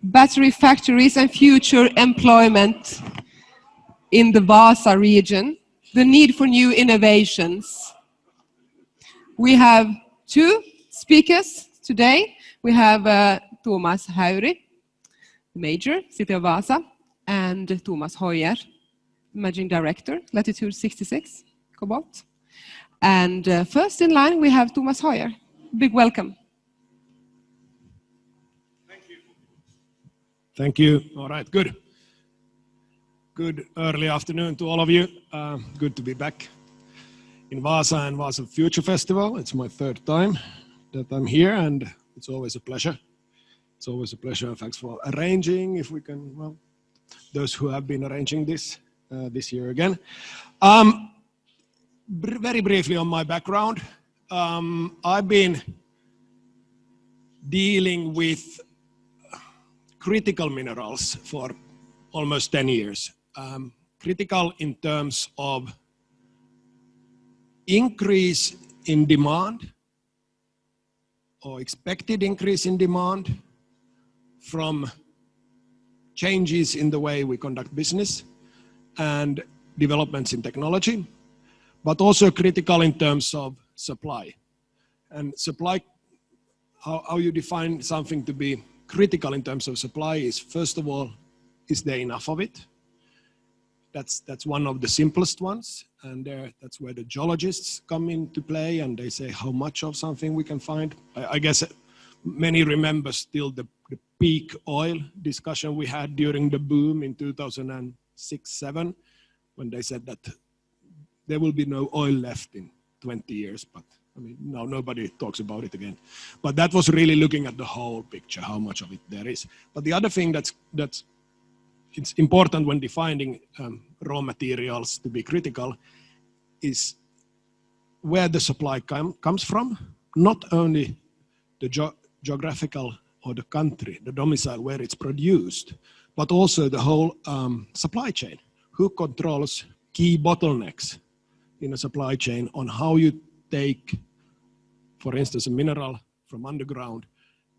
battery factories and future employment in the Wasa region, the need for new innovations. We have two speakers today. We have Thomas Hauri, Major, City of Wasa, and Thomas Hoyer, Managing Director, Latitude 66, Cobalt. And first in line, we have Thomas Hoyer. Big welcome. Thank you. Thank you. All right, good. Good early afternoon to all of you. Good to be back in Wasa and Wasa Future Festival. It's my third time that I'm here, and it's always a pleasure. It's always a pleasure. Thanks for arranging, if we can, well, those who have been arranging this this year again. Very briefly on my background. I've been dealing with critical minerals for almost 10 years. Critical in terms of increase in demand or expected increase in demand from changes in the way we conduct business and developments in technology, but also critical in terms of supply. And supply, how you define something to be critical in terms of supply is, first of all, is there enough of it? That's one of the simplest ones, and that's where the geologists come into play, and they say how much of something we can find. I guess many remember still the peak oil discussion we had during the boom in 2006-07, when they said that there will be no oil left in 20 years, but I mean, now nobody talks about it again. But that was really looking at the whole picture, how much of it there is. But the other thing that's it's important when defining raw materials to be critical is where the supply comes from, not only the geographical or the country, the domicile where it's produced, but also the whole supply chain. Who controls key bottlenecks in a supply chain on how you take, for instance, a mineral from underground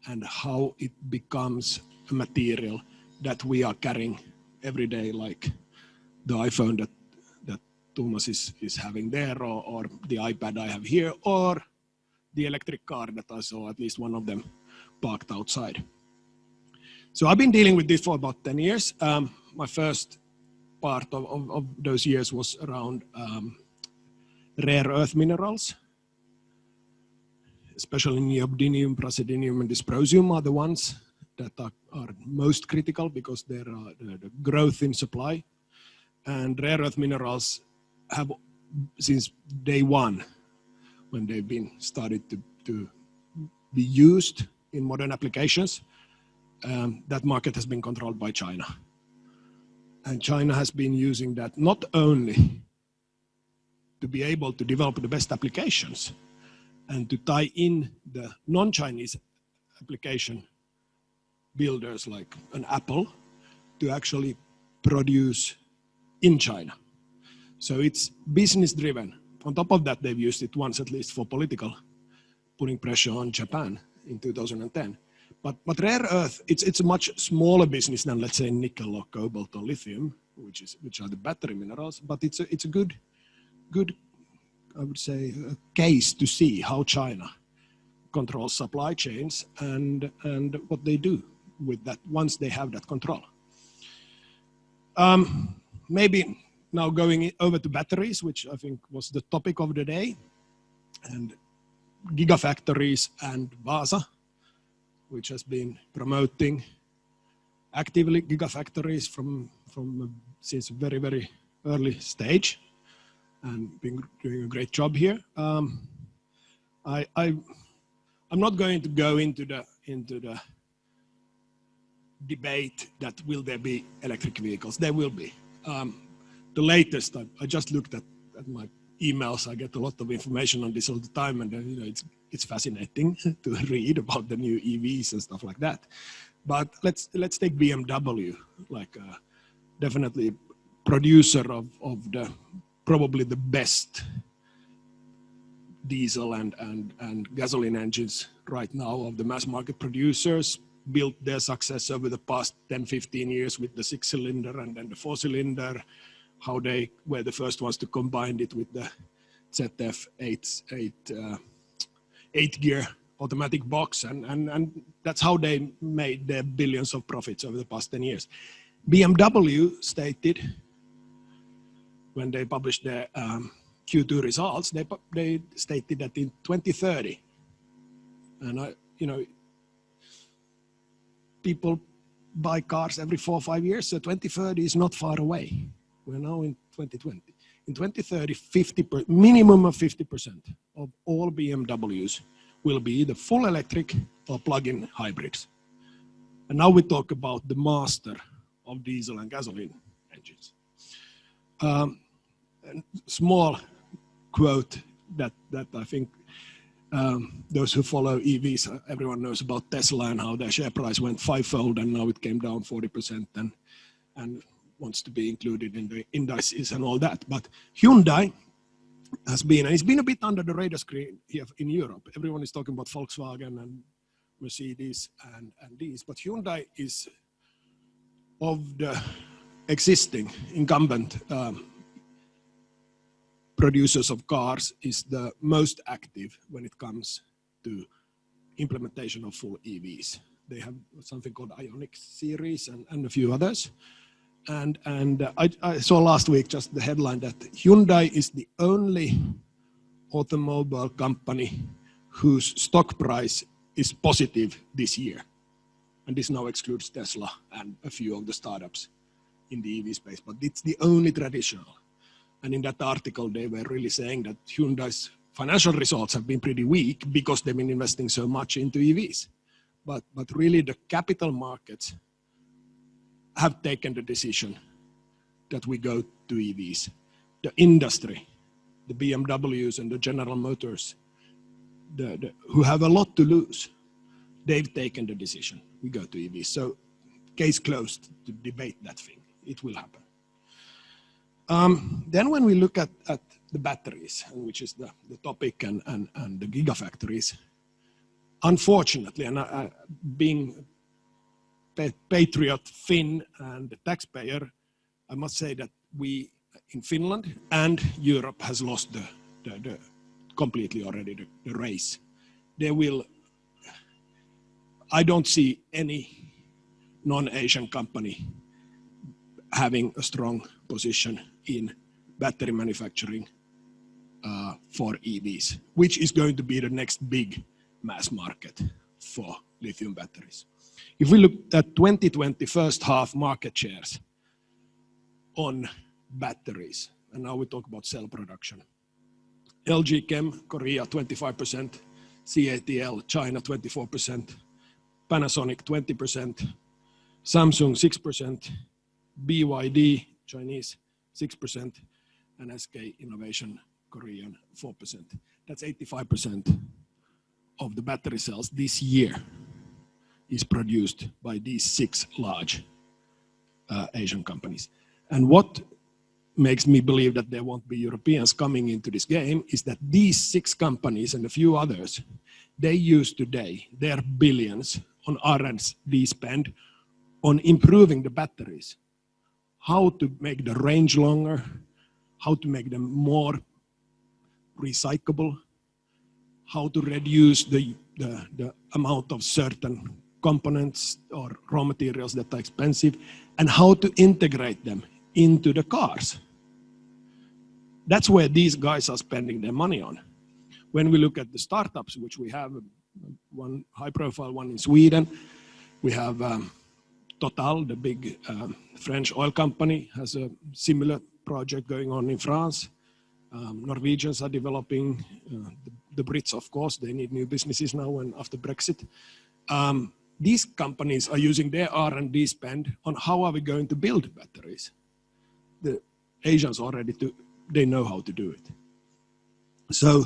and how it becomes a material that we are carrying every day, like the iPhone that Thomas is having there, or the iPad I have here, or the electric car that I saw, at least one of them, parked outside. So I've been dealing with this for about 10 years. My first part of those years was around rare earth minerals, especially neodymium, praseodymium, and dysprosium are the ones that are most critical because there are the growth in supply. And rare earth minerals have, since day one, when they've been started to be used in modern applications, that market has been controlled by China. And China has been using that not only to be able to develop the best applications and to tie in the non-Chinese application builders like an Apple to actually produce in China. So it's business driven. On top of that, they've used it once at least for political, putting pressure on Japan in 2010. But rare earth, it's a much smaller business than, let's say, nickel or cobalt or lithium, which are the battery minerals. But it's a good, I would say, a case to see how China controls supply chains and what they do with that once they have that control. Maybe now going over to batteries, which I think was the topic of the day, and gigafactories and Wasa, which has been promoting actively gigafactories from since a very, very early stage, and been doing a great job here. I'm not going to go into the debate that will there be electric vehicles. There will be. The latest, I just looked at my emails. I get a lot of information on this all the time, and you know, it's fascinating to read about the new EVs and stuff like that. But let's take BMW, like definitely producer of the probably the best diesel and gasoline engines right now of the mass market producers, built their success over the past 10, 15 years with the 6-cylinder and then the 4-cylinder, how they were the first ones to combine it with the ZF 8-gear automatic box, and that's how they made their billions of profits over the past 10 years. BMW stated, when they published their Q2 results, they stated that in 2030, and people buy cars every 4 or 5 years, so 2030 is not far away. We're now in 2020. In 2030, minimum of 50% of all BMWs will be either full electric or plug-in hybrids. And now we talk about the master of diesel and gasoline engines. Small quote that I think those who follow EVs, everyone knows about Tesla and how their share price went 5-fold, and now it came down 40% and wants to be included in the indices and all that. But Hyundai has been, and it's been a bit under the radar screen here in Europe. Everyone is talking about Volkswagen and Mercedes and these, but Hyundai is, of the existing incumbent producers of cars, is the most active when it comes to implementation of full EVs. They have something called Ioniq series and a few others. And I saw last week just the headline that Hyundai is the only automobile company whose stock price is positive this year. And this now excludes Tesla and a few of the startups in the EV space, but it's the only traditional. And in that article, they were really saying that Hyundai's financial results have been pretty weak because they've been investing so much into EVs. But really the capital markets have taken the decision that we go to EVs. The industry, the BMWs and the General Motors, who have a lot to lose, they've taken the decision. We go to EVs. So case closed to debate that thing. It will happen. Then when we look at the batteries, which is the topic, and the gigafactories, unfortunately, and being patriot Finn and the taxpayer, I must say that we in Finland and Europe has lost the completely already the race. I don't see any non-Asian company having a strong position in battery manufacturing for EVs, which is going to be the next big mass market for lithium batteries. If we look at 2020 first half market shares on batteries, and now we talk about cell production. LG Chem, Korea, 25%, CATL, China, 24%, Panasonic, 20%, Samsung, 6%, BYD, Chinese, 6%, and SK Innovation, Korean, 4%. That's 85% of the battery cells this year is produced by these 6 large Asian companies. And what makes me believe that there won't be Europeans coming into this game is that these 6 companies and a few others, they use today their billions on R&D spend on improving the batteries. How to make the range longer, how to make them more recyclable, how to reduce the amount of certain components or raw materials that are expensive, and how to integrate them into the cars. That's where these guys are spending their money on. When we look at the startups, which we have, one high-profile one in Sweden, we have Total, the big French oil company, has a similar project going on in France. Norwegians are developing, the Brits, of course, they need new businesses now and after Brexit. These companies are using their R&D spend on how are we going to build batteries. The Asians already they know how to do it. So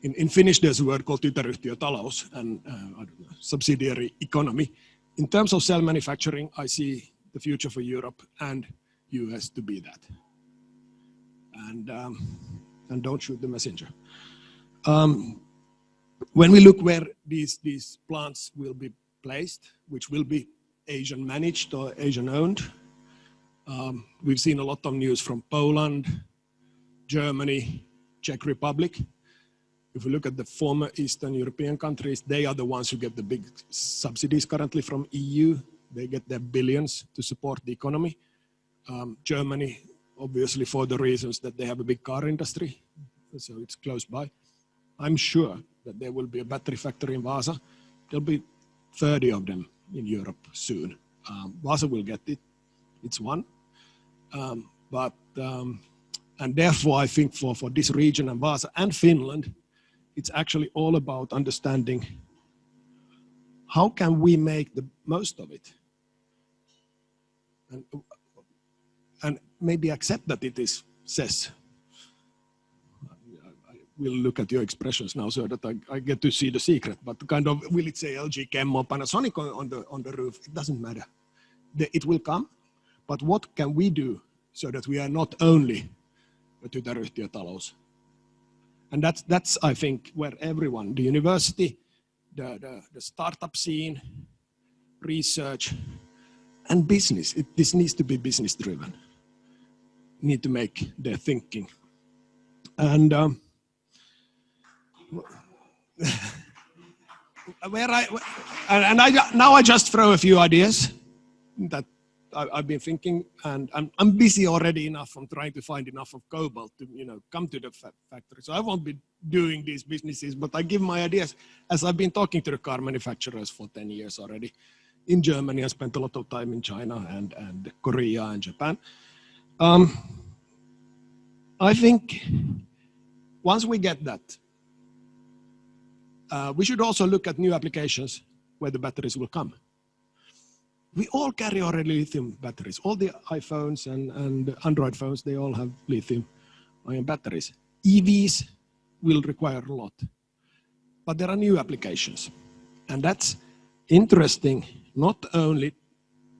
in Finnish, there's a word called tytäryhtiötalous and subsidiary economy. In terms of cell manufacturing, I see the future for Europe and US to be that. And don't shoot the messenger. When we look where these plants will be placed, which will be Asian managed or Asian owned. We've seen a lot of news from Poland, Germany, Czech Republic. If we look at the former Eastern European countries, they are the ones who get the big subsidies currently from EU. They get their billions to support the economy. Germany, obviously for the reasons that they have a big car industry, so it's close by. I'm sure that there will be a battery factory in Wasa. There'll be 30 of them in Europe soon. Wasa will get it. It's one. And therefore, I think for this region and Wasa and Finland, it's actually all about understanding how can we make the most of it, and maybe accept that it is CES. I will look at your expressions now so that I get to see the secret. But kind of, will it say LG Chem or Panasonic on the roof? It doesn't matter. It will come. But what can we do so that we are not only a tytäryhtiötalous? And that's I think where everyone, the university, the startup scene, research, and business, this needs to be business driven. Need to make their thinking. And now I just throw a few ideas that I've been thinking, and I'm busy already enough from trying to find enough of cobalt to come to the factory. So I won't be doing these businesses, but I give my ideas as I've been talking to the car manufacturers for 10 years already. In Germany, I spent a lot of time in China and Korea and Japan. I think once we get that, we should also look at new applications where the batteries will come. We all carry already lithium batteries. All the iPhones and Android phones, they all have lithium-ion batteries. EVs will require a lot. But there are new applications. And that's interesting, not only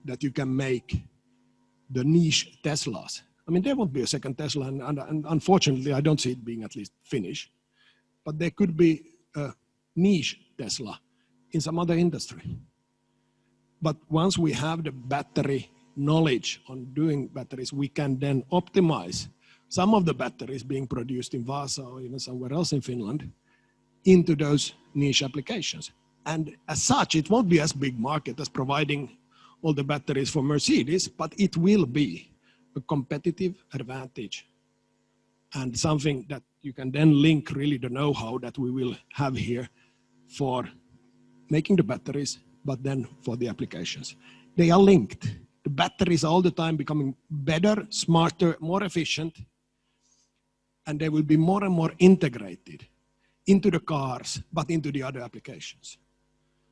that you can make the niche Teslas. I mean, there won't be a second Tesla, and unfortunately, I don't see it being at least Finnish. But there could be a niche Tesla in some other industry. But once we have the battery knowledge on doing batteries, we can then optimize some of the batteries being produced in Wasa or even somewhere else in Finland into those niche applications. And as such, it won't be as big market as providing all the batteries for Mercedes, but it will be a competitive advantage and something that you can then link really the know-how that we will have here for making the batteries, but then for the applications. They are linked. The batteries are all the time becoming better, smarter, more efficient, and they will be more and more integrated into the cars, but into the other applications.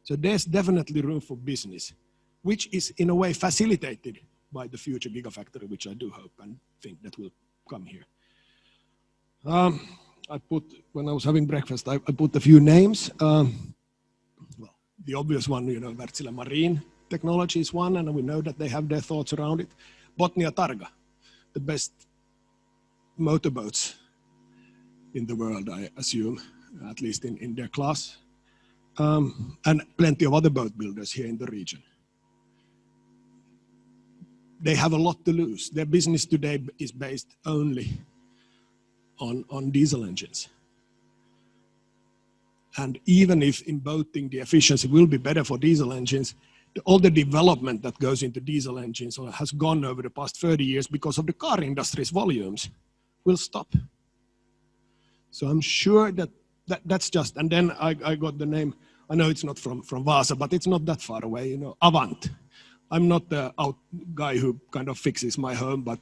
So there's definitely room for business, which is in a way facilitated by the future Gigafactory, which I do hope and think that will come here. When I was having breakfast, I put a few names. The obvious one, Wärtsilä Marine Technology is one, and we know that they have their thoughts around it. Botnia Targa, the best motorboats in the world, I assume, at least in their class. And plenty of other boat builders here in the region. They have a lot to lose. Their business today is based only on diesel engines. And even if in boating the efficiency will be better for diesel engines, all the development that goes into diesel engines or has gone over the past 30 years because of the car industry's volumes will stop. So I'm sure that's just, and then I got the name, I know it's not from Wasa, but it's not that far away, Avant. I'm not the guy who kind of fixes my home, but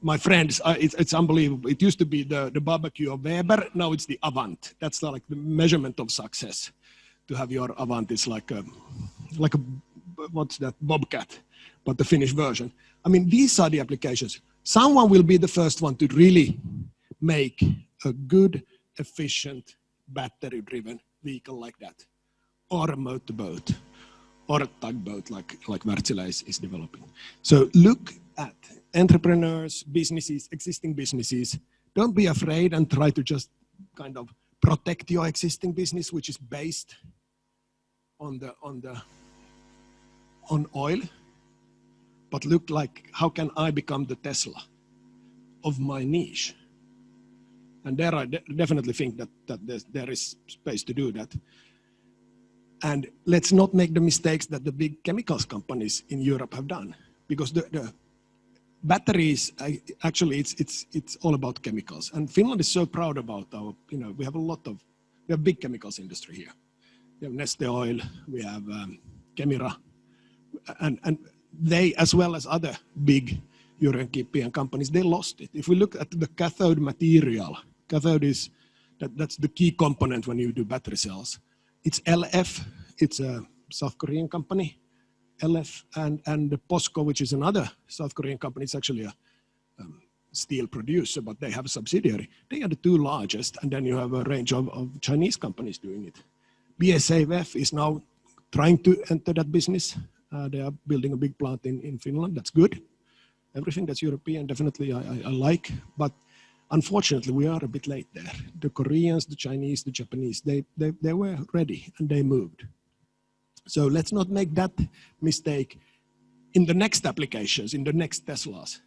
my friends, it's unbelievable. It used to be the barbecue of Weber, now it's the Avant. That's like the measurement of success. To have your Avant is like a what's that, Bobcat, but the Finnish version. I mean, these are the applications. Someone will be the first one to really make a good, efficient, battery-driven vehicle like that, or a motorboat, or a tugboat like Wärtsilä is developing. So look at entrepreneurs, businesses, existing businesses. Don't be afraid and try to just kind of protect your existing business, which is based on the on oil, but look like, how can I become the Tesla of my niche? And there I definitely think that there is space to do that. And let's not make the mistakes that the big chemicals companies in Europe have done, because the batteries, actually it's all about chemicals. And Finland is so proud about our, we have big chemicals industry here. We have Neste Oil, we have Kemira, and they, as well as other big European companies, they lost it. If we look at the cathode material, cathode is, that's the key component when you do battery cells. It's LF, it's a South Korean company, LF, and the POSCO, which is another South Korean company. It's actually a steel producer, but they have a subsidiary. They are the two largest, and then you have a range of Chinese companies doing it. BASF is now trying to enter that business. They are building a big plant in Finland. That's good. Everything that's European, definitely I like, but unfortunately we are a bit late there. The Koreans, the Chinese, the Japanese, they were ready and they moved. So let's not make that mistake in the next applications, in the next Teslas.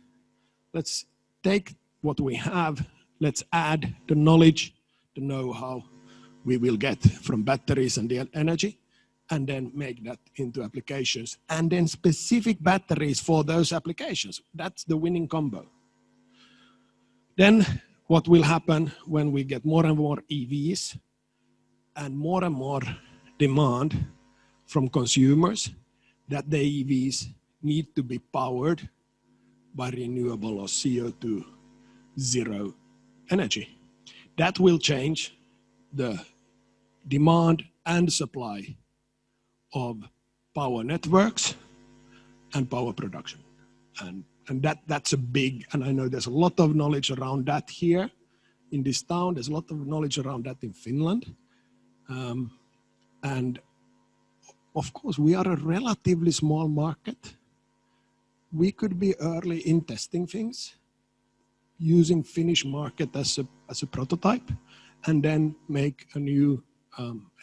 Let's take what we have, let's add the knowledge, the know-how we will get from batteries and the energy, and then make that into applications, and then specific batteries for those applications. That's the winning combo. Then what will happen when we get more and more EVs and more demand from consumers that the EVs need to be powered by renewable or CO2 zero energy. That will change the demand and supply of power networks and power production. And that's a big, and I know there's a lot of knowledge around that here in this town. There's a lot of knowledge around that in Finland. And of course, we are a relatively small market. We could be early in testing things, using Finnish market as a prototype, and then make a new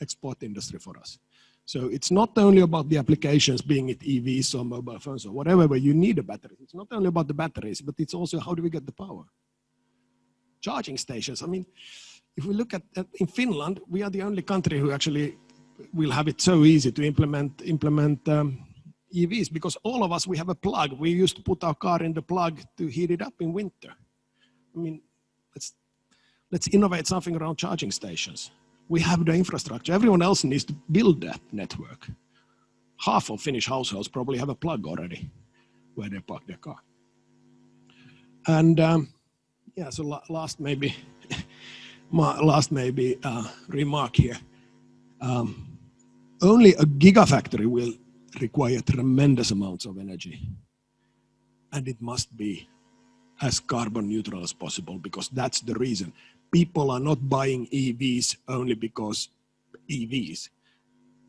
export industry for us. So it's not only about the applications, being it EVs or mobile phones or whatever, where you need a battery. It's not only about the batteries, but it's also how do we get the power. Charging stations. I mean, if we look at in Finland, we are the only country who actually will have it so easy to implement EVs, because all of us, we have a plug. We used to put our car in the plug to heat it up in winter. I mean, let's innovate something around charging stations. We have the infrastructure. Everyone else needs to build that network. Half of Finnish households probably have a plug already where they park their car. And yeah, so last maybe remark here. Only a gigafactory will require tremendous amounts of energy, and it must be as carbon neutral as possible, because that's the reason. People are not buying EVs only because EVs.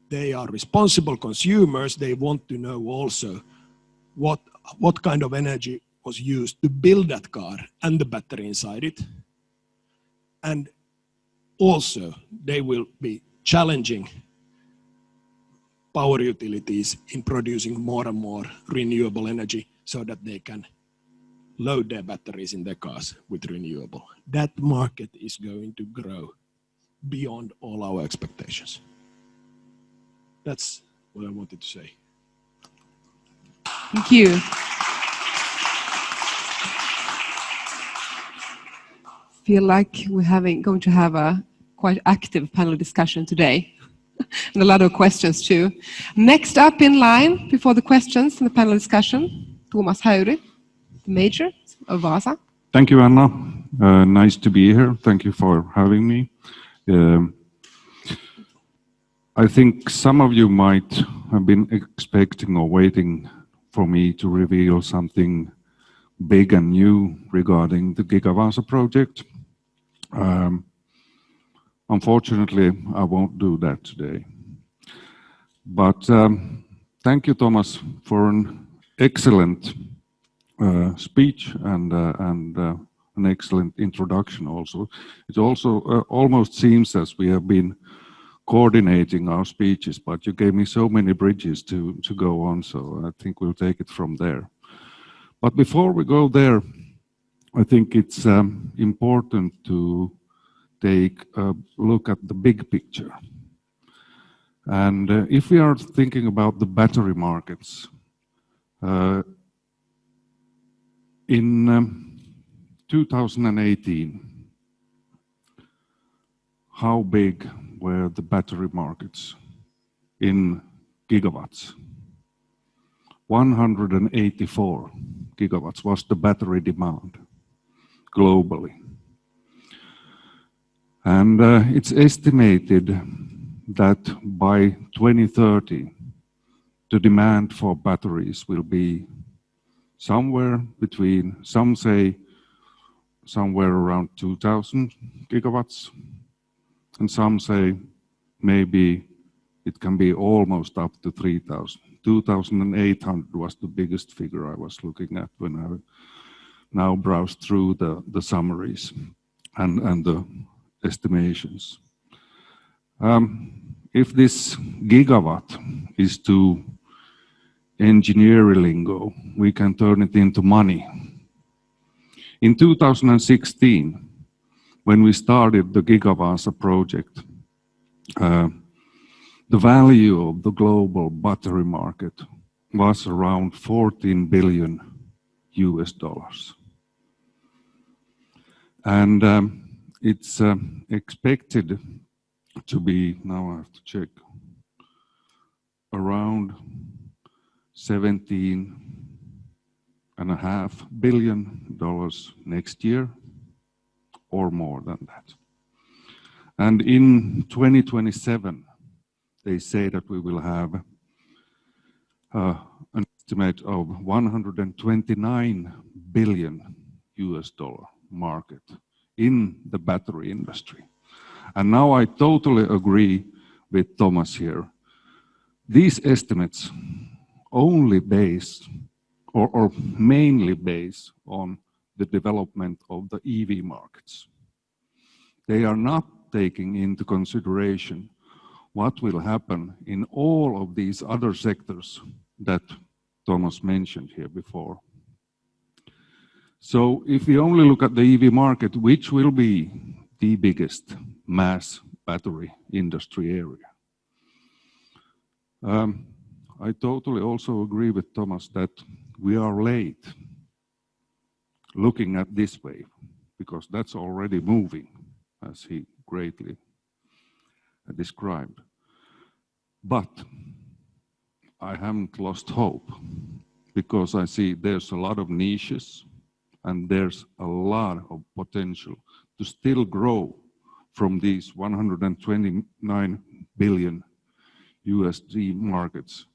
They are responsible consumers. They want to know also what kind of energy was used to build that car and the battery inside it. And also they will be challenging power utilities in producing more and more renewable energy so that they can load their batteries in their cars with renewable. That market is going to grow beyond all our expectations. That's what I wanted to say. Thank you. Feel like we're going to have a quite active panel discussion today. And a lot of questions too. Next up in line before the questions and the panel discussion, Thomas Hauri, the Major of Wasa. Thank you, Anna. Nice to be here. Thank you for having me. I think some of you might have been expecting or waiting for me to reveal something big and new regarding the GigaVaasa project. Unfortunately, I won't do that today. But thank you, Thomas, for an excellent speech and an excellent introduction also. It also almost seems as we have been coordinating our speeches, but you gave me so many bridges to go on, so I think we'll take it from there. But before we go there, I think it's important to take a look at the big picture. And if we are thinking about the battery markets, in 2018, how big were the battery markets in gigawatts? 184 gigawatts was the battery demand globally. And it's estimated that by 2030, the demand for batteries will be somewhere between, some say somewhere around 2,000 gigawatts, and some say maybe it can be almost up to 3,000. 2,800 was the biggest figure I was looking at when I now browsed through the summaries and the estimations. If this gigawatt is to engineering lingo, we can turn it into money. In 2016, when we started the GigaVaasa project, the value of the global battery market was around 14 billion US dollars. And it's expected to be, now I have to check, around 17.5 billion dollars next year, or more than that. And in 2027, they say that we will have an estimate of 129 billion US dollar market in the battery industry. And now I totally agree with Thomas here. These estimates only base, or mainly base, on the development of the EV markets. They are not taking into consideration what will happen in all of these other sectors that Thomas mentioned here before. So if we only look at the EV market, which will be the biggest mass battery industry area, I totally also agree with Thomas that we are late looking at this wave, because that's already moving, as he greatly described. But I haven't lost hope, because I see there's a lot of niches and there's a lot of potential to still grow from these 129 billion USD markets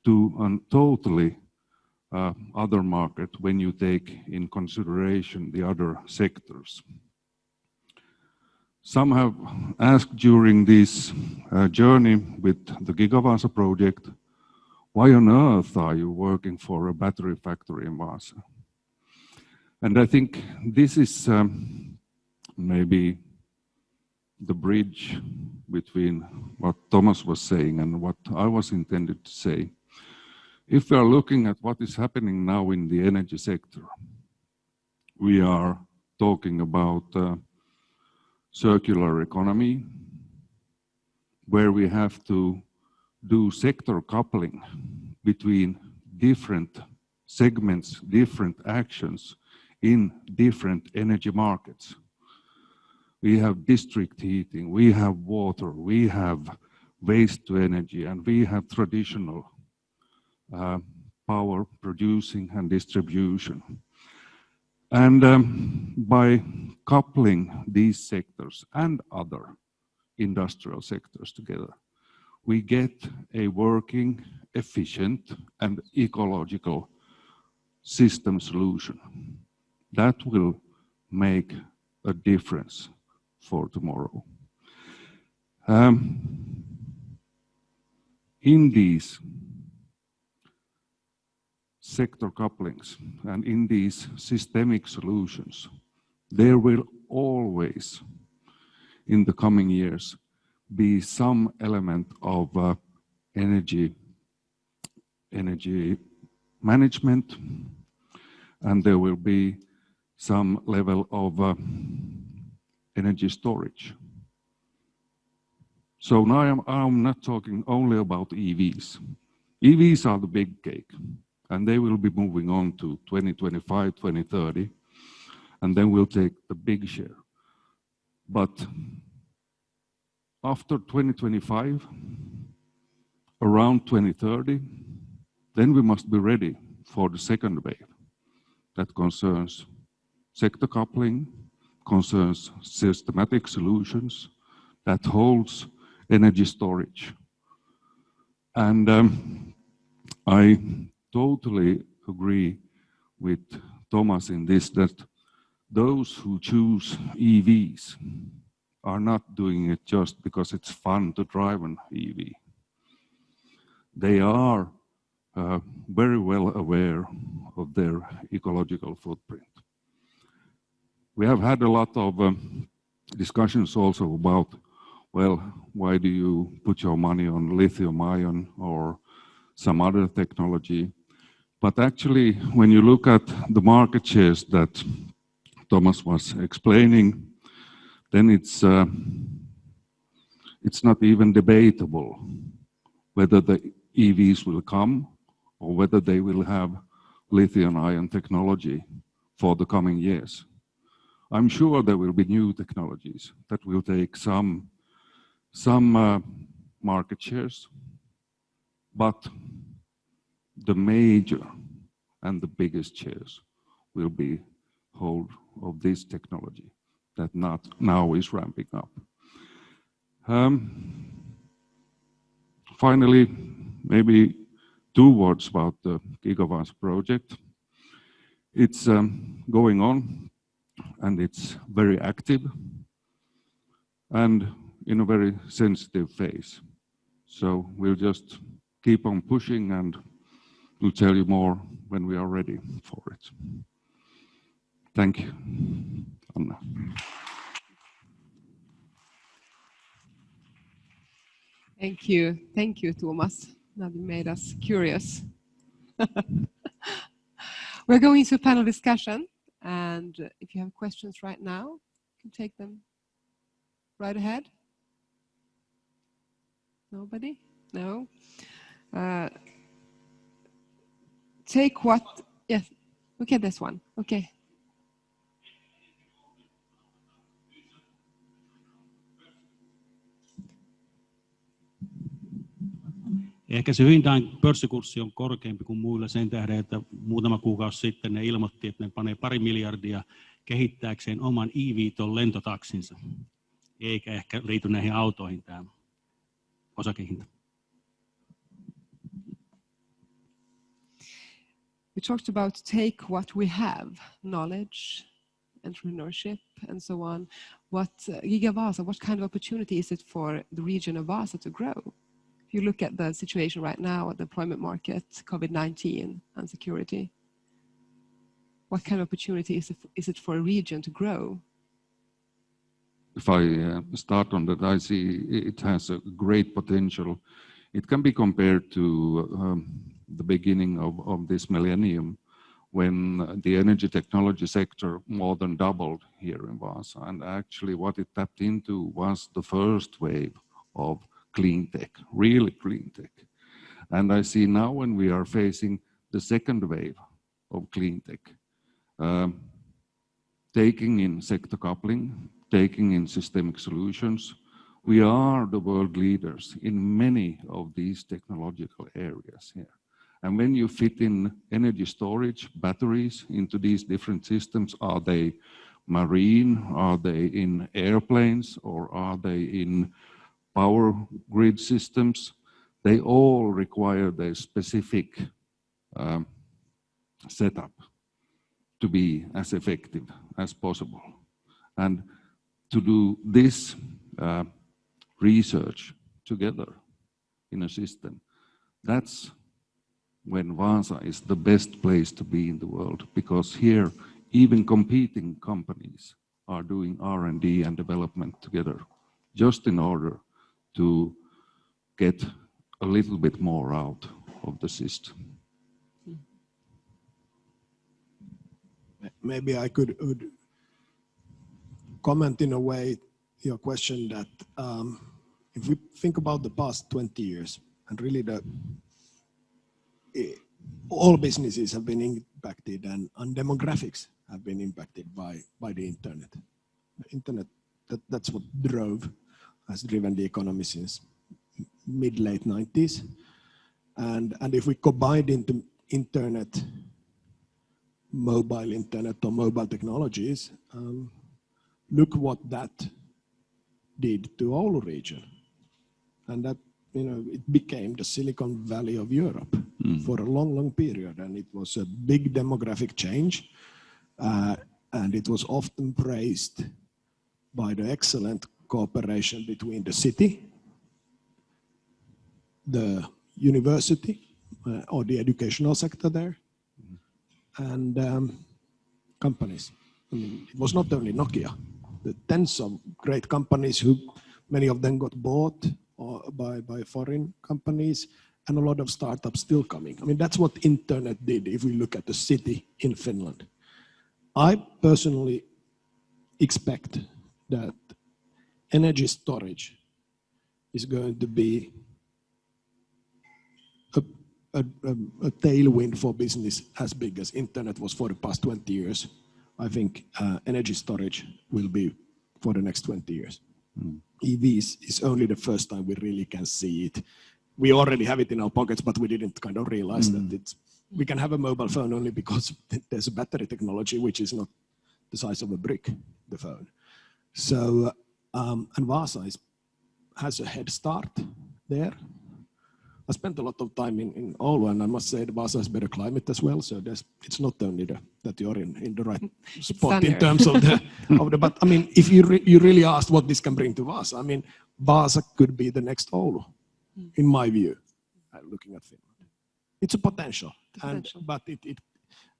to a totally other market when you take in consideration the other sectors. Some have asked during this journey with the GigaVaasa project, why on earth are you working for a battery factory in Wasa? And I think this is maybe the bridge between what Thomas was saying and what I was intended to say. If we are looking at what is happening now in the energy sector, we are talking about circular economy, where we have to do sector coupling between different segments, different actions in different energy markets. We have district heating, we have water, we have waste to energy, and we have traditional power producing and distribution. And by coupling these sectors and other industrial sectors together, we get a working, efficient, and ecological system solution that will make a difference for tomorrow. In these sector couplings and in these systemic solutions, there will always, in the coming years, be some element of energy management, and there will be some level of energy storage. So now I'm not talking only about EVs. EVs are the big cake, and they will be moving on to 2025, 2030, and then we'll take the big share. But after 2025, around 2030, then we must be ready for the second wave that concerns sector coupling, concerns systematic solutions, that holds energy storage. And I totally agree with Thomas in this, that those who choose EVs are not doing it just because it's fun to drive an EV. They are very well aware of their ecological footprint. We have had a lot of discussions also about, well, why do you put your money on lithium ion or some other technology? But actually, when you look at the market shares that Thomas was explaining, then it's not even debatable whether the EVs will come or whether they will have lithium-ion technology for the coming years. I'm sure there will be new technologies that will take some market shares, but the major and the biggest shares will be hold of this technology that now is ramping up. Finally, maybe 2 words about the GigaVaasa project. It's going on, and it's very active and in a very sensitive phase. So we'll just keep on pushing, and we'll tell you more when we are ready for it. Thank you, Anna. Thank you, Thomas. Now you made us curious. We're going to a panel discussion, and if you have questions right now, you can take them right ahead. Nobody? No? Take what? Yes. Okay, this one. Okay. Ehkä se Hyundaiin pörssikurssi on korkeampi kuin muilla sen tähden, että muutama kuukausi sitten ne ilmoitti, että ne panee 2 miljardia kehittääkseen oman eVTOL lentotaksinsa. Eikä ehkä liity näihin autoihin tämä osakehinta. We talked about take what we have, knowledge, entrepreneurship, and so on. What GigaVaasa, what kind of opportunity is it for the region of Vasa to grow? If you look at the situation right now at the employment market, COVID-19 and security, what kind of opportunity is it for a region to grow? If I start on that, I see it has a great potential. It can be compared to the beginning of this millennium, when the energy technology sector more than doubled here in Vasa. And actually what it tapped into was the first wave of clean tech, really clean tech. And I see now when we are facing the second wave of clean tech, taking in sector coupling, taking in systemic solutions, we are the world leaders in many of these technological areas here. And when you fit in energy storage, batteries into these different systems, are they marine, are they in airplanes, or are they in power grid systems? They all require their specific setup to be as effective as possible. And to do this research together in a system, that's when Vasa is the best place to be in the world, because here even competing companies are doing R&D and development together, just in order to get a little bit more out of the system. Maybe I could comment in a way your question that if we think about the past 20 years, and really all businesses have been impacted and demographics have been impacted by the internet. The internet, that's what has driven the economy since mid-late 90s. And if we combine into internet, mobile internet or mobile technologies, look what that did to Oulu region. And that, it became the Silicon Valley of Europe for a long, long period. And it was a big demographic change. And it was often praised by the excellent cooperation between the city, the university, or the educational sector there, and companies. I mean, it was not only Nokia. The tens of great companies many of them got bought by foreign companies, and a lot of startups still coming. I mean, that's what internet did if we look at the city in Finland. I personally expect that energy storage is going to be a tailwind for business as big as internet was for the past 20 years. I think energy storage will be for the next 20 years. EVs is only the first time we really can see it. We already have it in our pockets, but we didn't kind of realize that we can have a mobile phone only because there's a battery technology which is not the size of a brick, the phone. So, and Wasa has a head start there. I spent a lot of time in Oulu, and I must say that Wasa has better climate as well. So it's not only that you're in the right spot in terms of the. But I mean, if you really asked what this can bring to Wasa, I mean, Wasa could be the next Oulu, in my view. Looking at Finland, it's a potential, but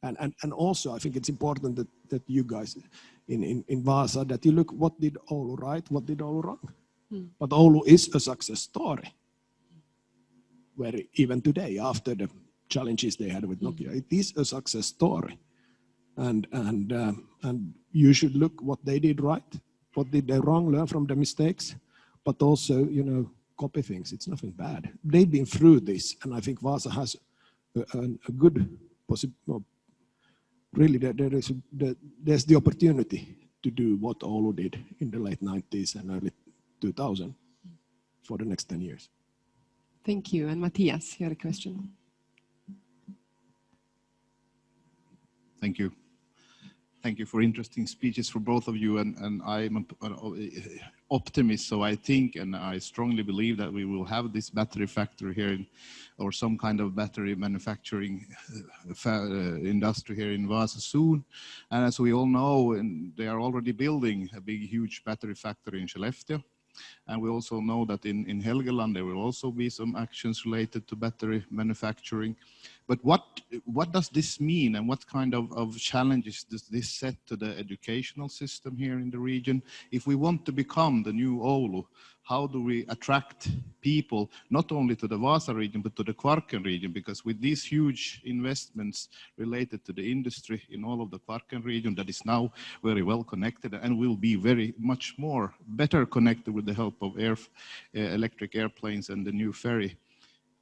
and also I think it's important that you guys in Wasa that you look what did Oulu right, what did Oulu wrong, but Oulu is a success story. Where even today, after the challenges they had with Nokia, it is a success story, and you should look what they did right, what did they wrong, learn from the mistakes, but also copy things. It's nothing bad. They've been through this, and I think Wasa has a good possibility. Really, there's the opportunity to do what Oulu did in the late 90s and early 2000 for the next 10 years. Thank you. And Matthias, you had a question. Thank you. Thank you for interesting speeches for both of you. And I'm an optimist, so I think and I strongly believe that we will have this battery factory here, or some kind of battery manufacturing industry here in Wasa soon. And as we all know, they are already building a big, huge battery factory in Skellefteå. And we also know that in Helgeland there will also be some actions related to battery manufacturing. But what does this mean, and what kind of challenges does this set to the educational system here in the region? If we want to become the new Oulu, how do we attract people, not only to the Wasa region, but to the Kvarken region? Because with these huge investments related to the industry in all of the Kvarken region that is now very well connected and will be very much more better connected with the help of electric airplanes and the new ferry,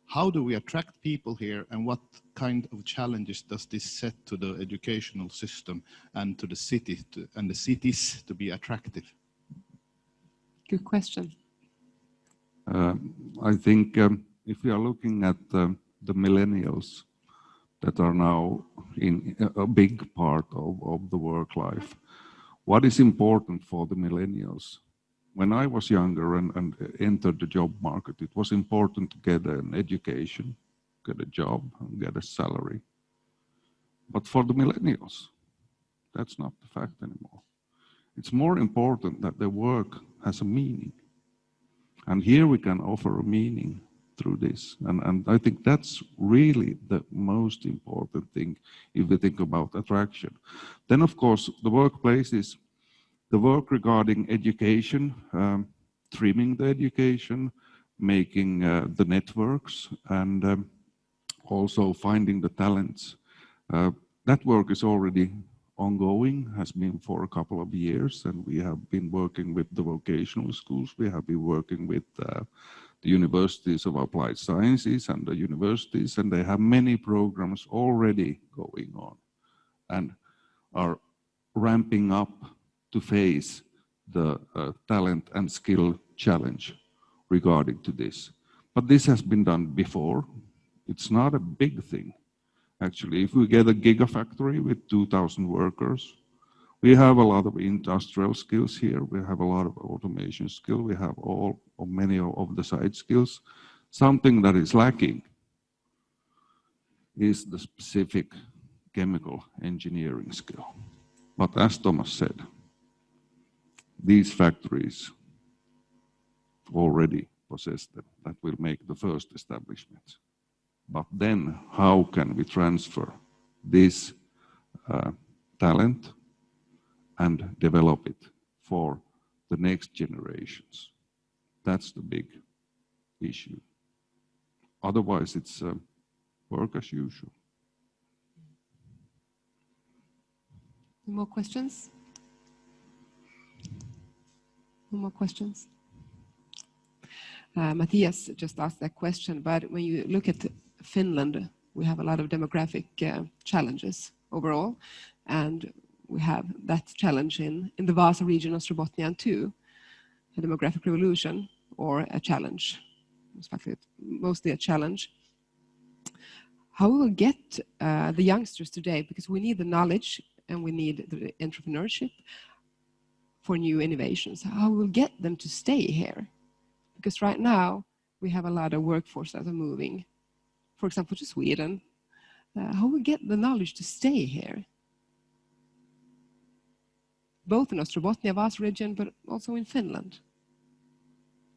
how do we attract people here, and what kind of challenges does this set to the educational system and to the city and the cities to be attractive? Good question. I think if we are looking at the millennials that are now in a big part of the work life, what is important for the millennials? When I was younger and entered the job market, it was important to get an education, get a job, and get a salary. But for the millennials, that's not the fact anymore. It's more important that their work has a meaning. And here we can offer a meaning through this. And I think that's really the most important thing if we think about attraction. Then, of course, the workplace is the work regarding education, trimming the education, making the networks and also finding the talents. That work is already ongoing, has been for a couple of years, and we have been working with the vocational schools. We have been working with the universities of applied sciences and the universities, and they have many programs already going on and are ramping up to face the talent and skill challenge regarding to this. But this has been done before. It's not a big thing. Actually, if we get a gigafactory with 2,000 workers, we have a lot of industrial skills here. We have a lot of automation skill. We have all or many of the side skills. Something that is lacking is the specific chemical engineering skill. But as Thomas said, these factories already possess them. That will make the first establishments. But then how can we transfer this talent and develop it for the next generations? That's the big issue. Otherwise, it's work as usual. Any more questions? No more questions? Matthias just asked that question, but when you look at Finland, we have a lot of demographic challenges overall, and we have that challenge in the Vasa region of Ostrobothnia too, a demographic revolution or a challenge, mostly a challenge. How we will get the youngsters today, because we need the knowledge and we need the entrepreneurship for new innovations, how we will get them to stay here? Because right now we have a lot of workforce that are moving, for example, to Sweden. How we get the knowledge to stay here? Both in Ostrobothnia, Vasa region, but also in Finland.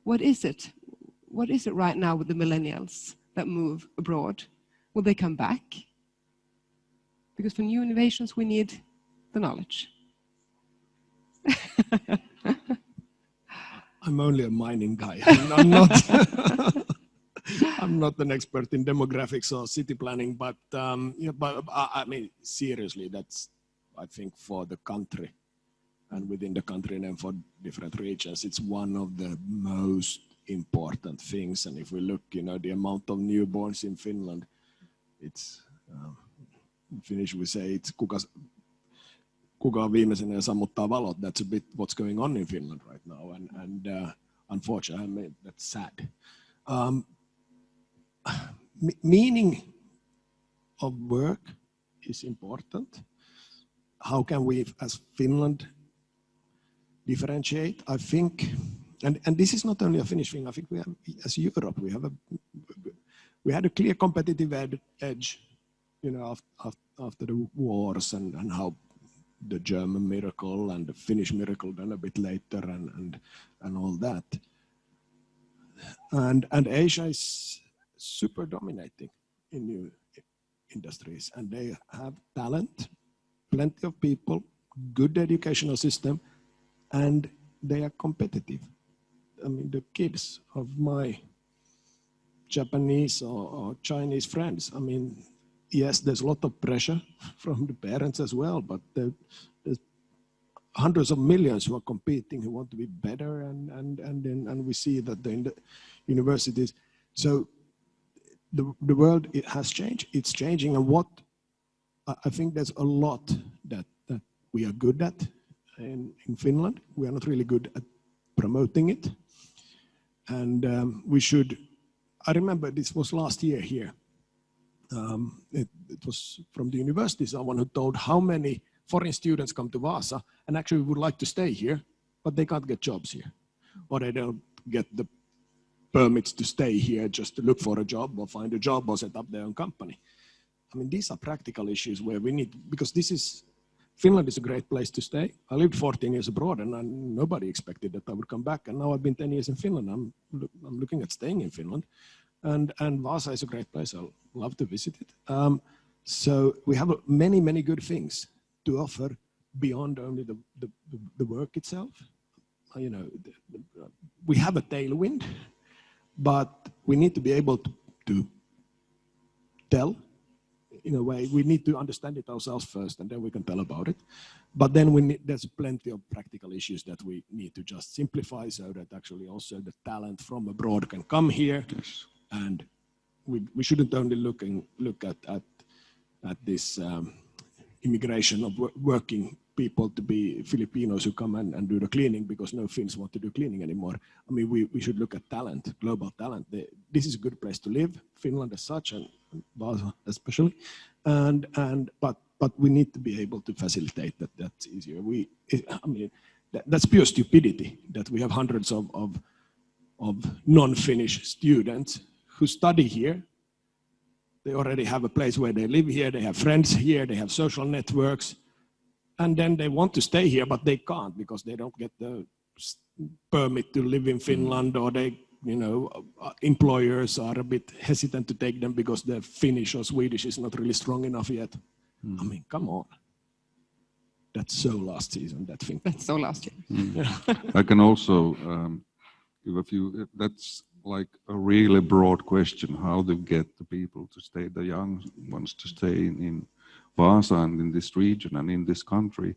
What is it? What is it right now with the millennials that move abroad? Will they come back? Because for new innovations, we need the knowledge. I'm only a mining guy. I'm not. I'm not an expert in demographics or city planning, but I mean, seriously, that's, I think, for the country and within the country and for different regions, it's one of the most important things. And if we look, the amount of newborns in Finland, it's in Finnish we say it's kuka on viimeisenä ja sammuttaa valot. That's a bit what's going on in Finland right now, and unfortunately, I mean, that's sad. Meaning of work is important. How can we, as Finland, differentiate? I think, and this is not only a Finnish thing. I think we have, as Europe, we had a clear competitive edge, after the wars and how the German miracle and the Finnish miracle done a bit later and all that. And Asia is super dominating in new industries, and they have talent, plenty of people, good educational system, and they are competitive. I mean, the kids of my Japanese or Chinese friends, I mean, yes, there's a lot of pressure from the parents as well, but there's hundreds of millions who are competing, who want to be better, and we see that in the universities. So the world, it has changed. It's changing, and what I think there's a lot that we are good at in Finland. We are not really good at promoting it, and we should. I remember this was last year here. It was from the university, someone who told how many foreign students come to Vasa and actually would like to stay here, but they can't get jobs here, or they don't get the permits to stay here just to look for a job or find a job or set up their own company. I mean, these are practical issues where we need, because Finland is a great place to stay. I lived 14 years abroad and nobody expected that I would come back. And now I've been 10 years in Finland. I'm looking at staying in Finland. And Vasa is a great place. I'll love to visit it. So we have many, many good things to offer beyond only the work itself. We have a tailwind, but we need to be able to tell. In a way, we need to understand it ourselves first, and then we can tell about it. But then there's plenty of practical issues that we need to just simplify so that actually also the talent from abroad can come here. Yes. And we shouldn't only look at this immigration of working people to be Filipinos who come and do the cleaning because no Finns want to do cleaning anymore. I mean, we should look at talent, global talent. This is a good place to live, Finland as such, and Vasa especially. But we need to be able to facilitate that's easier. That's pure stupidity that we have hundreds of non-Finnish students who study here. They already have a place where they live here, they have friends here, they have social networks, and then they want to stay here, but they can't because they don't get the permit to live in Finland, or employers are a bit hesitant to take them because their Finnish or Swedish is not really strong enough yet. I mean, come on. That's so last season, that thing. That's so last year. I can also give a few, that's like a really broad question, how to get the people to stay, the young ones to stay in Vasa and in this region and in this country.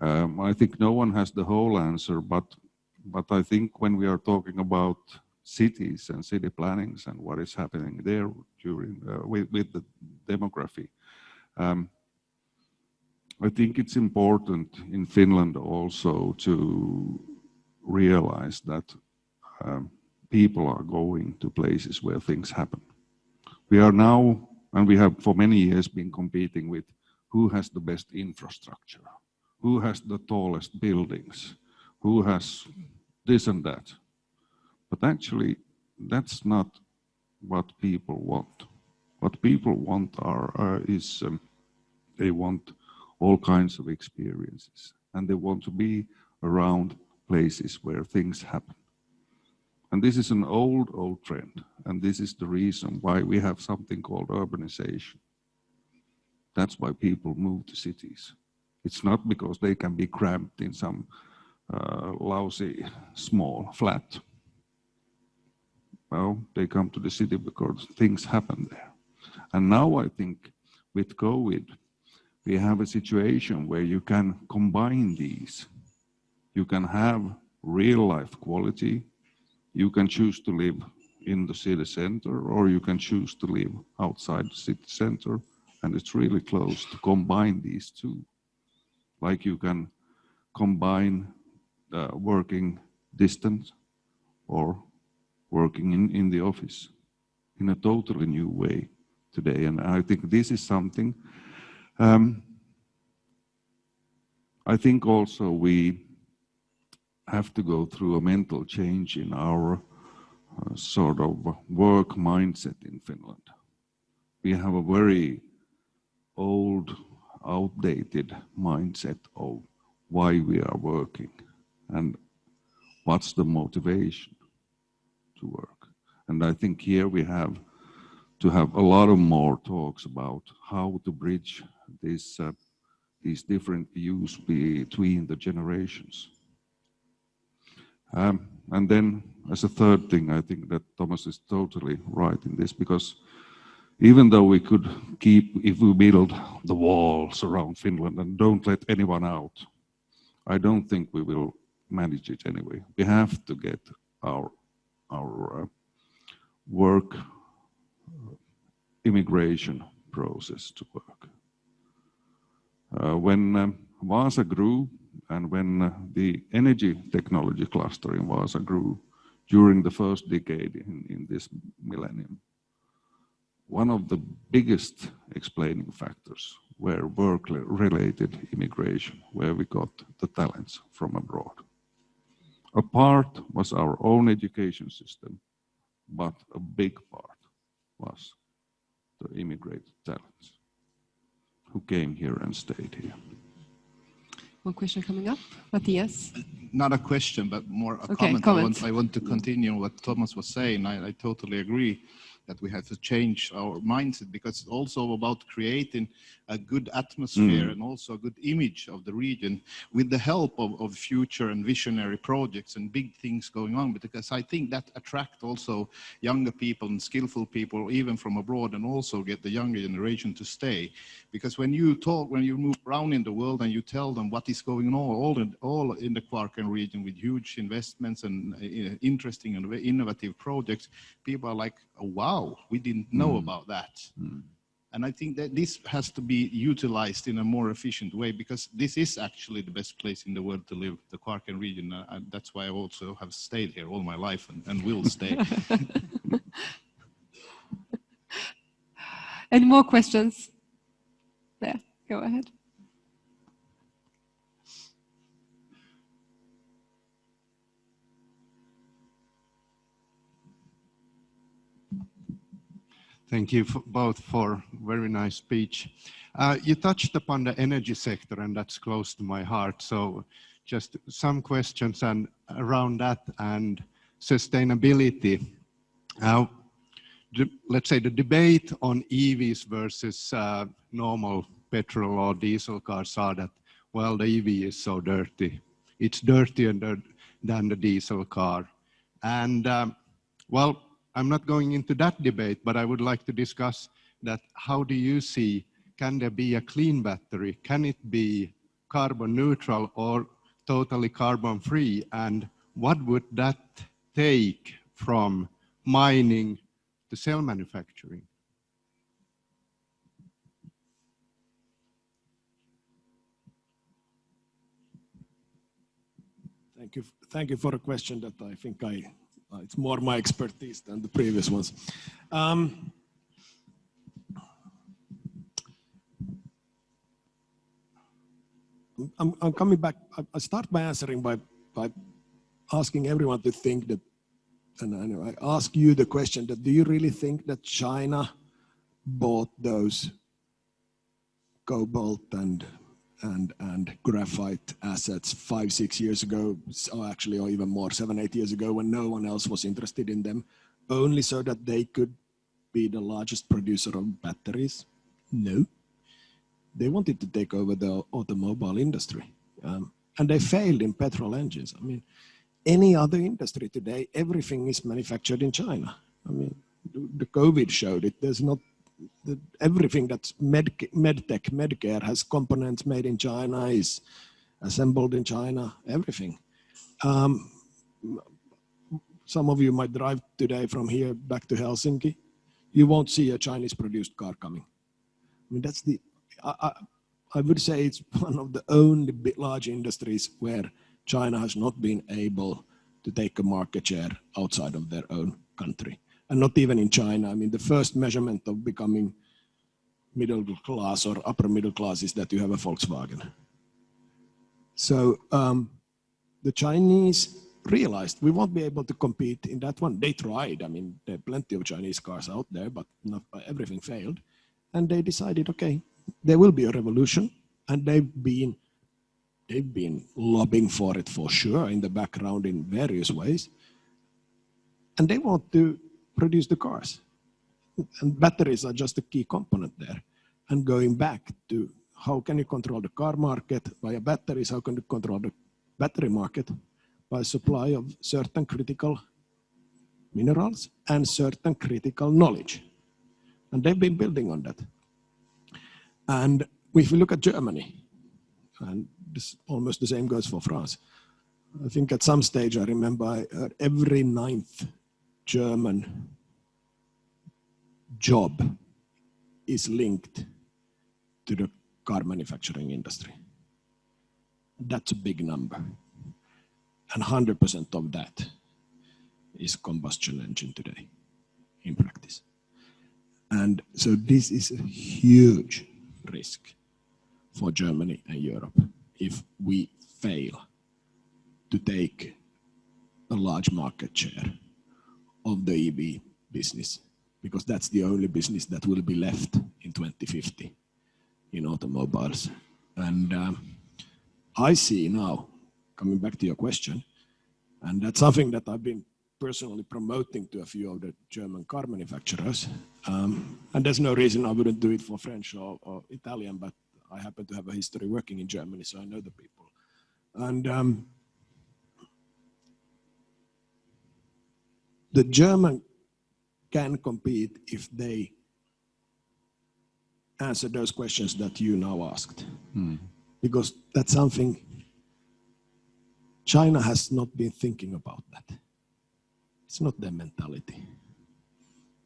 I think no one has the whole answer, but I think when we are talking about cities and city plannings and what is happening there during with the demography, I think it's important in Finland also to realize that people are going to places where things happen. We are now, and we have for many years been competing with who has the best infrastructure, who has the tallest buildings, who has this and that. But actually, that's not what people want. What people want is they want all kinds of experiences, and they want to be around places where things happen. And this is an old trend, and this is the reason why we have something called urbanization. That's why people move to cities. It's not because they can be cramped in some lousy, small flat. Well, they come to the city because things happen there. And now I think with COVID, we have a situation where you can combine these. You can have real life quality. You can choose to live in the city center, or you can choose to live outside the city center, and it's really close to combine these two. Like you can combine working distant or working in the office in a totally new way today. And I think this is something, I think also we have to go through a mental change in our sort of work mindset in Finland. We have a very old, outdated mindset of why we are working and what's the motivation to work. And I think here we have to have a lot of more talks about how to bridge these different views between the generations. And then as a third thing, I think that Thomas is totally right in this, because even though we could keep, if we build the walls around Finland and don't let anyone out, I don't think we will manage it anyway. We have to get our work immigration process to work. When Vasa grew, and when the energy technology cluster in Vasa grew during the first decade in this millennium, one of the biggest explaining factors were work-related immigration, where we got the talents from abroad. A part was our own education system, but a big part was the immigrated talents who came here and stayed here. One question coming up, Matthias. Not a question, but more a Okay, comment. comment. I want to continue what Thomas was saying. I totally agree. that we have to change our mindset, because it's also about creating a good atmosphere and also a good image of the region with the help of future and visionary projects and big things going on, because I think that attract also younger people and skillful people even from abroad, and also get the younger generation to stay. Because when you move around in the world and you tell them what is going on all in the Kvarken region with huge investments and interesting and innovative projects, people are like, oh, wow, we didn't know about that. And I think that this has to be utilized in a more efficient way, because this is actually the best place in the world to live, the Kvarken region. And that's why I also have stayed here all my life and will stay. Any more questions? There, go ahead. Thank you both for very nice speech. You touched upon the energy sector, and that's close to my heart. So just some questions around that and sustainability. Let's say the debate on EVs versus normal petrol or diesel cars are that, well, the EV is so dirty. It's dirtier than the diesel car. And well, I'm not going into that debate, but I would like to discuss that. How do you see, can there be a clean battery? Can it be carbon neutral or totally carbon free? And what would that take from mining to cell manufacturing? Thank you for a question that I think it's more my expertise than the previous ones. I'm coming back. I start by answering by asking everyone to think that, and I ask you the question that, do you really think that China bought those cobalt and graphite assets 5-6 years ago, or actually, or even more, 7-8 years ago, when no one else was interested in them, only so that they could be the largest producer of batteries? No. They wanted to take over the automobile industry. And they failed in petrol engines. I mean, any other industry today, everything is manufactured in China. I mean, the COVID showed it. There's not, everything that's medtech, Medcare has components made in China, is assembled in China, everything. Some of you might drive today from here back to Helsinki. You won't see a Chinese produced car coming. I mean, that's I would say it's one of the only large industries where China has not been able to take a market share outside of their own country. And not even in China. I mean, the first measurement of becoming middle class or upper middle class is that you have a Volkswagen. So the Chinese realized we won't be able to compete in that one. They tried. I mean, there are plenty of Chinese cars out there, but not everything failed. And they decided, okay, there will be a revolution, and they've been lobbying for it for sure in the background in various ways. And they want to produce the cars. And batteries are just a key component there. And going back to how can you control the car market via batteries, how can you control the battery market? By supply of certain critical minerals and certain critical knowledge. And they've been building on that. And if you look at Germany, and this, almost the same goes for France. I think at some stage I remember every 9th German job is linked to the car manufacturing industry. That's a big number. And 100% of that is combustion engine today in practice. And so this is a huge risk for Germany and Europe if we fail to take a large market share of the EV business, because that's the only business that will be left in 2050 in automobiles. And I see now, coming back to your question, and that's something that I've been personally promoting to a few of the German car manufacturers. And there's no reason I wouldn't do it for French or Italian, but I happen to have a history working in Germany, so I know the people. And the German can compete if they answer those questions that you now asked. Because that's something China has not been thinking about that. It's not their mentality.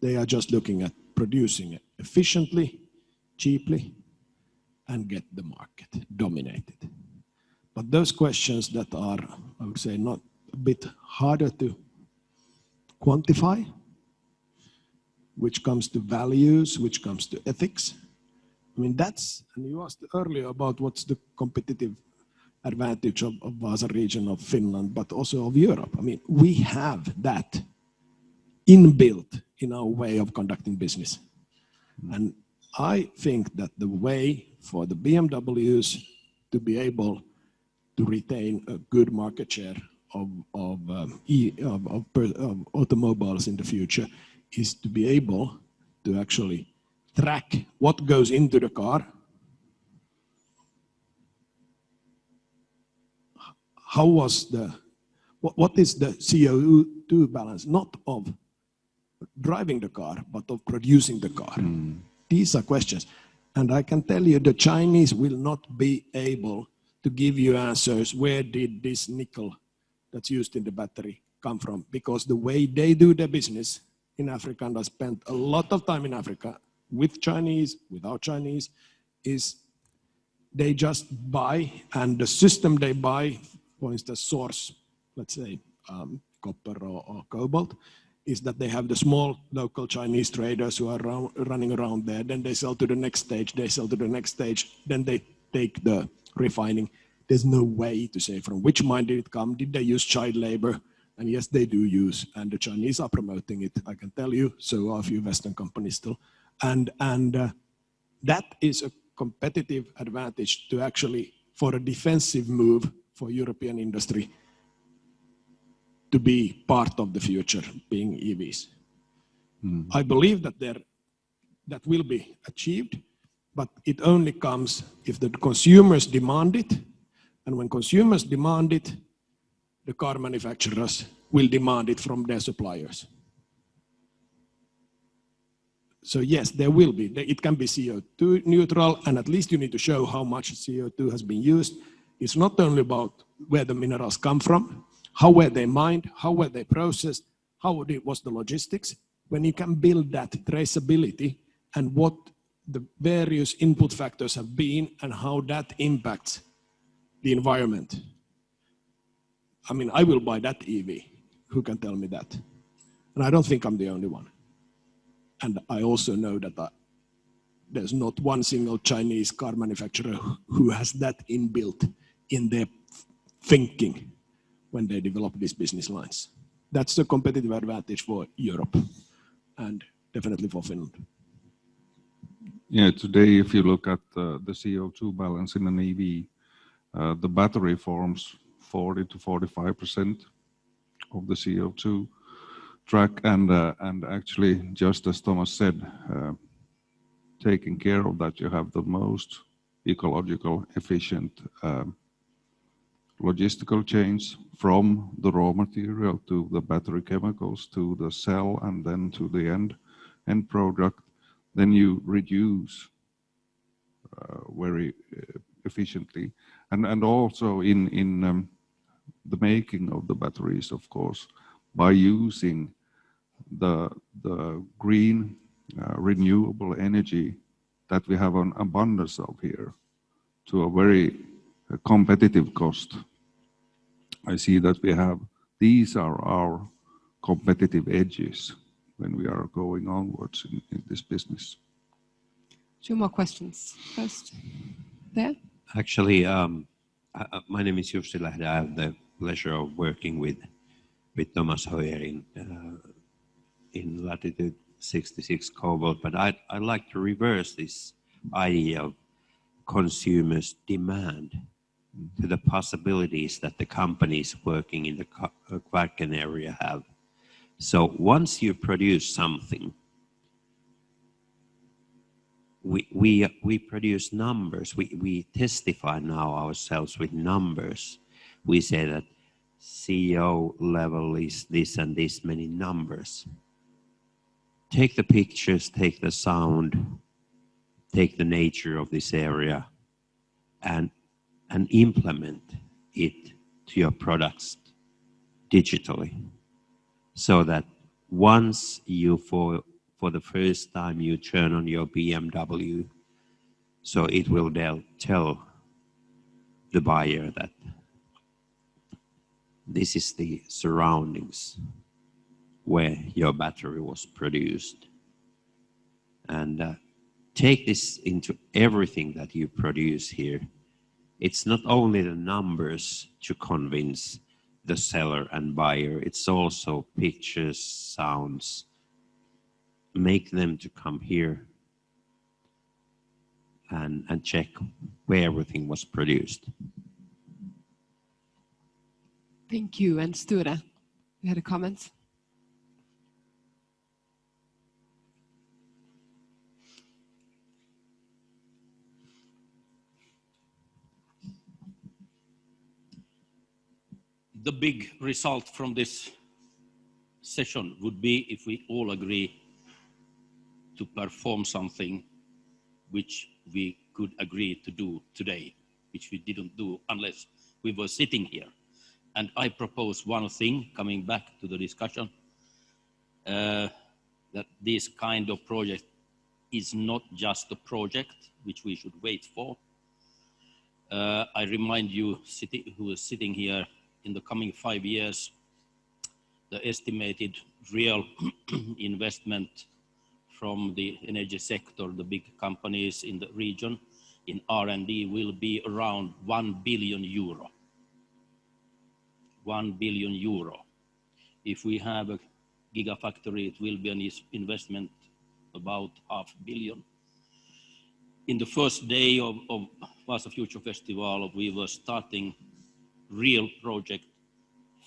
They are just looking at producing it efficiently, cheaply, and get the market dominated. But those questions that are, I would say, not a bit harder to quantify, which comes to values, which comes to ethics, I mean, that's, and you asked earlier about what's the competitive advantage of Vasa region of Finland, but also of Europe. I mean, we have that inbuilt in our way of conducting business. And I think that the way for the BMWs to be able to retain a good market share of automobiles in the future is to be able to actually track what goes into the car, how was what is the CO2 balance, not of driving the car, but of producing the car. These are questions. And I can tell you the Chinese will not be able to give you answers, where did this nickel that's used in the battery come from? Because the way they do their business in Africa, and I spent a lot of time in Africa with Chinese, without Chinese, is they just buy, and the system they buy, for instance, source, let's say copper or cobalt, is that they have the small local Chinese traders who are running around there. Then they sell to the next stage, they sell to the next stage, then they take the refining. There's no way to say from which mine did it come, did they use child labor? And yes, they do use, and the Chinese are promoting it, I can tell you, so are a few Western companies still. And that is a competitive advantage to actually, for a defensive move for European industry, to be part of the future, being EVs. I believe that that will be achieved, but it only comes if the consumers demand it, and when consumers demand it, the car manufacturers will demand it from their suppliers. So yes, there will be, it can be CO2 neutral, and at least you need to show how much CO2 has been used. It's not only about where the minerals come from, how were they mined, how were they processed, how was the logistics. When you can build that traceability and what the various input factors have been and how that impacts the environment. I mean, I will buy that EV. Who can tell me that? And I don't think I'm the only one. And I also know that there's not one single Chinese car manufacturer who has that inbuilt in their thinking when they develop these business lines. That's a competitive advantage for Europe and definitely for Finland. Yeah, today if you look at the CO2 balance in an EV, the battery forms 40 to 45% of the CO2 track, and actually, just as Thomas said, taking care of that, you have the most ecological, efficient logistical chains from the raw material to the battery chemicals to the cell and then to the end product. Then you reduce very efficiently, and also in the making of the batteries, of course, by using the green renewable energy that we have an abundance of here to a very competitive cost. I see that these are our competitive edges when we are going onwards in this business. Two more questions. First, there. Actually, my name is Jussi Lähde. I have the pleasure of working with Thomas Hoyer in Latitude 66 Cobalt, but I'd like to reverse this idea of consumers' demand to the possibilities that the companies working in the Kvarken area have. So once you produce something, we produce numbers. We testify now ourselves with numbers. We say that CO level is this and this many numbers. Take the pictures, take the sound, take the nature of this area, and implement it to your products digitally, so that once you for the first time you turn on your BMW, so it will tell the buyer that this is the surroundings where your battery was produced. And take this into everything that you produce here. It's not only the numbers to convince the seller and buyer, it's also pictures, sounds. Make them to come here and check where everything was produced. Thank you. And Sture, you had a comment? The big result from this session would be if we all agree to perform something which we could agree to do today, which we didn't do unless we were sitting here. And I propose one thing, coming back to the discussion, that this kind of project is not just a project which we should wait for. I remind you who is sitting here, in the coming 5 years, the estimated real investment from the energy sector, the big companies in the region, in R&D will be around 1 billion euro. 1 billion euro. If we have a gigafactory, it will be an investment about $500 million. In the first day of Wasa Future Festival, we were starting real project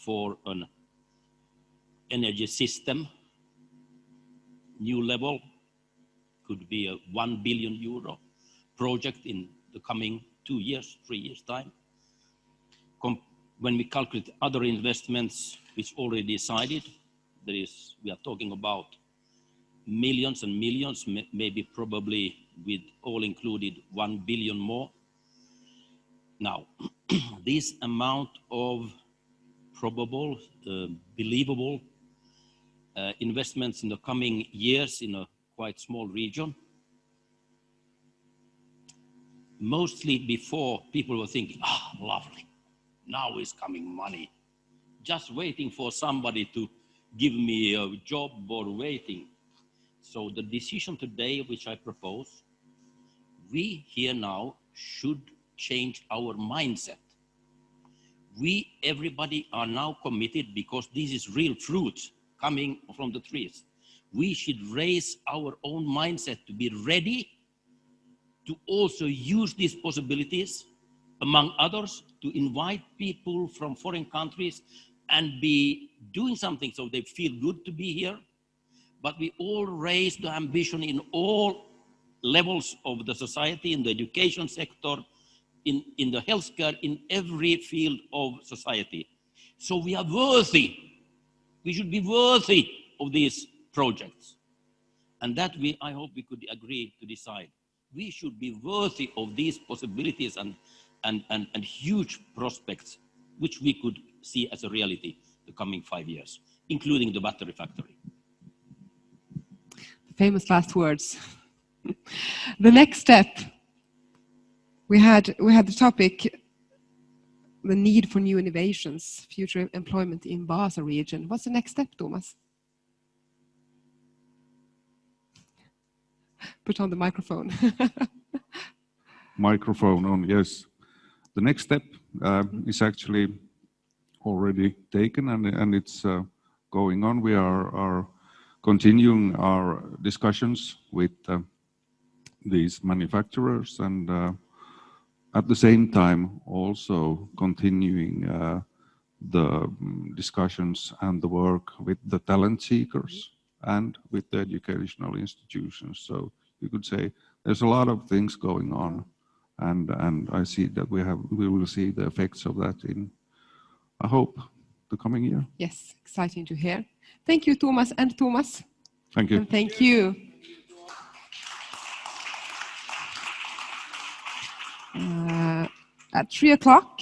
for an energy system, new level, could be a 1 billion euro project in the coming 2 years, 3 years time. When we calculate other investments which already decided, we are talking about millions and millions, maybe probably with all included 1 billion more. Now, this amount of probable, believable investments in the coming years in a quite small region, mostly before people were thinking, lovely, now is coming money, just waiting for somebody to give me a job or waiting. So the decision today, which I propose, we here now should change our mindset. Everybody are now committed because this is real fruit coming from the trees. We should raise our own mindset to be ready to also use these possibilities, among others, to invite people from foreign countries and be doing something so they feel good to be here. But we all raise the ambition in all levels of the society, in the education sector, in the healthcare, in every field of society. So we are worthy. We should be worthy of these projects. And that I hope we could agree to decide. We should be worthy of these possibilities and huge prospects, which we could see as a reality the coming 5 years, including the battery factory. Famous last words. The next step, we had the topic, the need for new innovations, future employment in Wasa region. What's the next step, Thomas? Put on the microphone. Microphone on, yes. The next step is actually already taken and it's going on. We are continuing our discussions with these manufacturers and at the same time also continuing the discussions and the work with the talent seekers and with the educational institutions. So you could say there's a lot of things going on, and I see that we will see the effects of that in, I hope, the coming year. Yes, exciting to hear. Thank you, Thomas and Thomas. Thank you. And thank you. At 3 o'clock,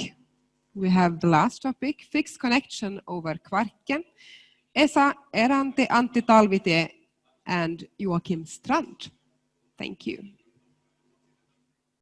we have the last topic, fixed connection over Kvarken. Esa Erante Antti Talvitie and Joakim Strand. Thank you.